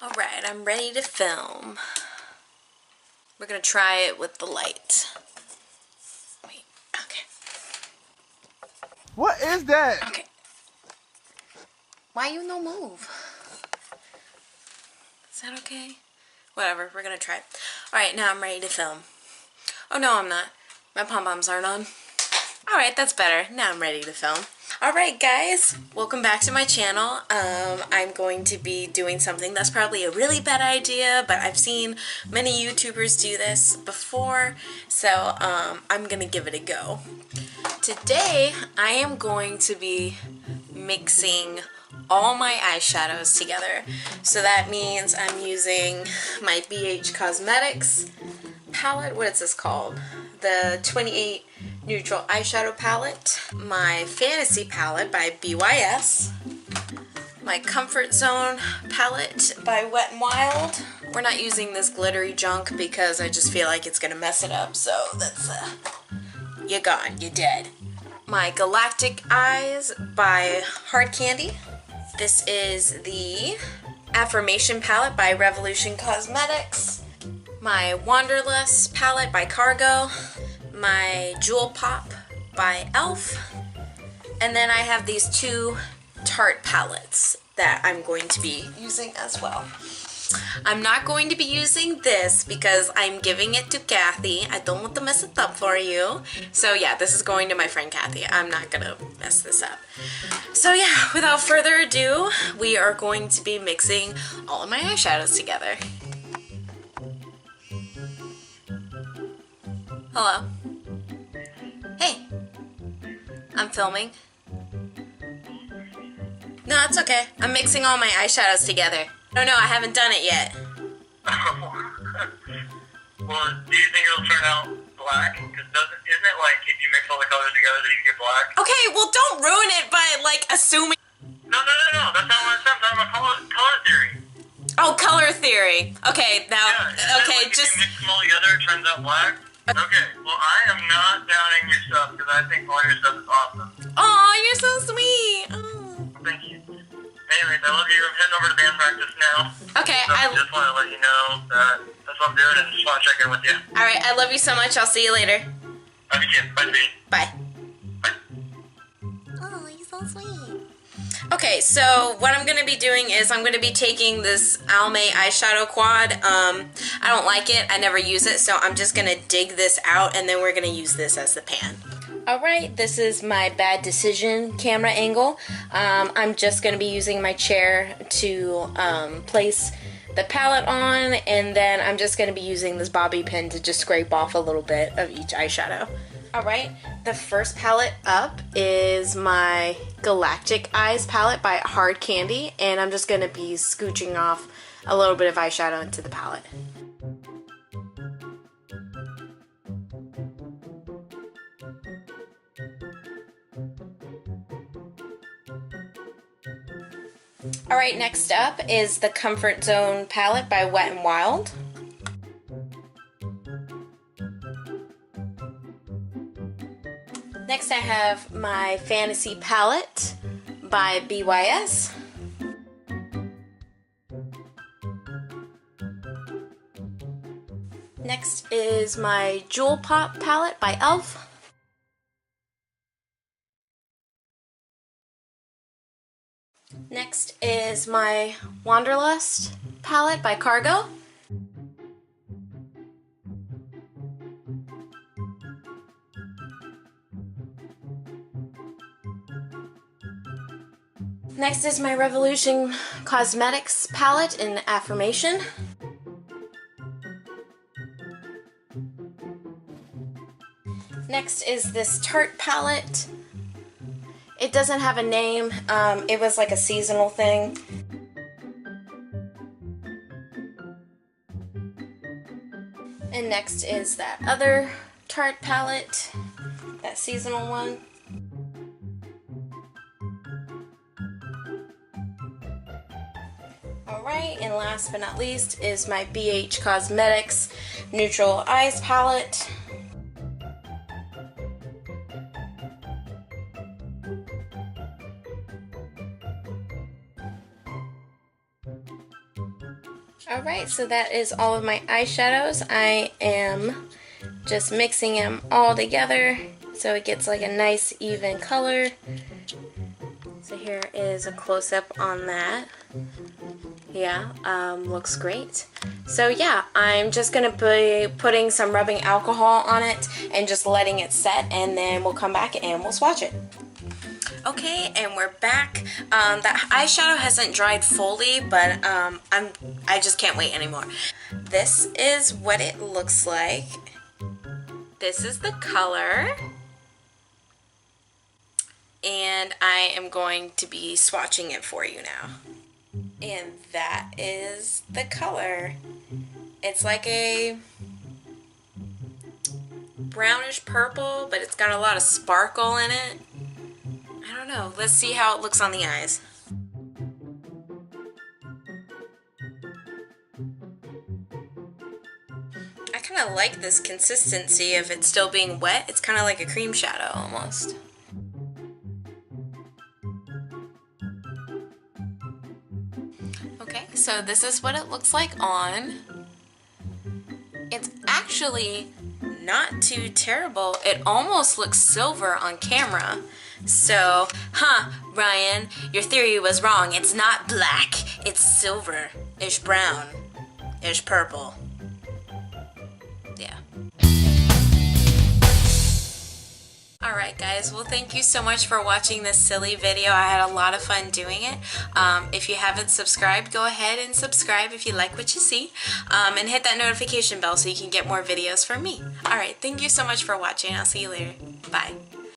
Alright, I'm ready to film. We're gonna try it with the light. Wait, okay. What is that? Okay. Why you no move? Is that okay? Whatever, we're gonna try it. Alright, now I'm ready to film. Oh no, I'm not. My pom-poms aren't on. Alright, that's better. Now I'm ready to film. Alright guys, welcome back to my channel. I'm going to be doing something that's probably a really bad idea, but I've seen many YouTubers do this before, so I'm gonna give it a go. Today, I am going to be mixing all my eyeshadows together. So that means I'm using my BH Cosmetics palette. What is this called? The 28 Neutral Eyeshadow Palette. My Fantasy Palette by BYS. My Comfort Zone Palette by Wet n Wild. We're not using this glittery junk because I just feel like it's gonna mess it up. So that's, you're gone, you're dead. My Galactic Eyes by Hard Candy. This is the Affirmation Palette by Revolution Cosmetics. My Wanderlust palette by Cargo, my Jewel Pop by e.l.f., and then I have these two Tarte palettes that I'm going to be using as well. I'm not going to be using this because I'm giving it to Kathy. I don't want to mess it up for you. So yeah, this is going to my friend Kathy. I'm not gonna mess this up. So yeah, without further ado, we are going to be mixing all of my eyeshadows together. Hello. Hey. I'm filming. No, it's okay. I'm mixing all my eyeshadows together. Oh no, I haven't done it yet. Well, do you think it'll turn out black? Because isn't it like if you mix all the colors together that you get black? Okay, well don't ruin it by like assuming. No. That's not what I'm saying. I'm talking about color theory. Oh, color theory. Okay, now, Yeah, okay, like just. if you mix them all together, it turns out black. Okay, well I am not downing your stuff because I think all your stuff is awesome. Aw, you're so sweet. Oh. Thank you. Anyways, I love you. I'm heading over to band practice now. Okay, So I just want to let you know that that's what I'm doing and just want to check in with you. Alright, I love you so much. I'll see you later. Love you too. Bye, sweetie. Bye. Bye. Oh, you're so sweet. Okay, so what I'm going to be doing is I'm going to be taking this Almay eyeshadow quad. I don't like it. I never use it, so I'm just going to dig this out, and then we're going to use this as the pan. Alright, this is my bad decision camera angle. I'm just going to be using my chair to place the palette on, and then I'm just going to be using this bobby pin to just scrape off a little bit of each eyeshadow. Alright, the first palette up is my Galactic Eyes palette by Hard Candy, and I'm just going to be scooching off a little bit of eyeshadow into the palette. Alright, next up is the Comfort Zone palette by Wet n Wild. Next I have my Fantasy palette by BYS. Next is my Jewel Pop palette by e.l.f. Next is my Wanderlust palette by Cargo. Next is my Revolution Cosmetics palette in Affirmation. Next is this Tarte palette. It doesn't have a name. It was like a seasonal thing. And next is that other Tarte palette, that seasonal one. Alright, and last but not least is my BH Cosmetics Neutral Eyes palette. Alright, so that is all of my eyeshadows. I am just mixing them all together so it gets like a nice even color. So here is a close-up on that. Yeah, looks great. So yeah, I'm just going to be putting some rubbing alcohol on it and just letting it set, and then we'll come back and we'll swatch it. Okay, and we're back. The eyeshadow hasn't dried fully, but I just can't wait anymore. This is what it looks like. This is the color. And I am going to be swatching it for you now. And that is the color. It's like a brownish purple, but it's got a lot of sparkle in it. I don't know. Let's see how it looks on the eyes. I kind of like this consistency of it still being wet. It's kind of like a cream shadow almost. Okay, so this is what it looks like on. It's actually not too terrible. It almost looks silver on camera. So, Ryan, your theory was wrong. It's not black. It's silver-ish brown-ish purple. Yeah. Alright guys, well thank you so much for watching this silly video. I had a lot of fun doing it. If you haven't subscribed, go ahead and subscribe if you like what you see. And hit that notification bell so you can get more videos from me. Alright, thank you so much for watching. I'll see you later. Bye.